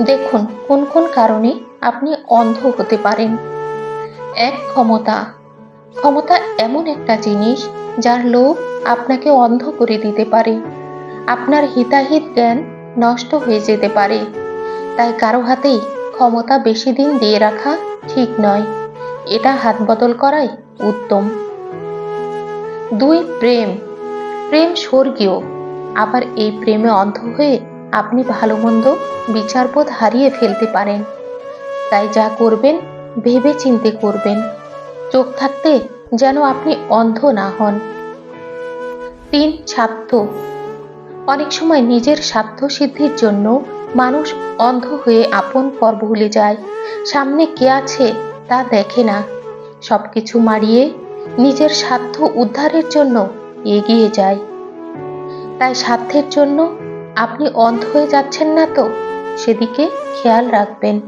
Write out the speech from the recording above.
দেখুন কোন কোন কারণে আপনি অন্ধ হতে পারেন। এক, ক্ষমতা। ক্ষমতা এমন একটা জিনিস যার লোভ আপনাকে অন্ধ করে দিতে পারে। আপনার হিতাহিত জ্ঞান নষ্ট হয়ে যেতে পারে। তাই কারো হাতেই ক্ষমতা বেশি দিন দিয়ে রাখা ঠিক নয়। এটা হাত বদল করাই উত্তম। দুই, প্রেম। প্রেম স্বর্গীয়, আবার এই প্রেমে অন্ধ হয়ে আপনি ভালো মন্দ বিচারবোধ হারিয়ে ফেলতে পারেন। তাই যা করবেন ভেবে চিন্তে করবেন, চোখ থাকতে যেন আপনি অন্ধ না হন। তিন, স্বার্থ। অনেক সময় নিজের স্বার্থ সিদ্ধির জন্য মানুষ অন্ধ হয়ে আপন পর ভুলে যায়, সামনে কে আছে তা দেখে না, সবকিছু মারিয়ে নিজের স্বার্থ উদ্ধারের জন্য এগিয়ে যায়। তাই স্বার্থের জন্য আপনি অন্ধ হয়ে যাচ্ছেন না তো, সেদিকে খেয়াল রাখবেন।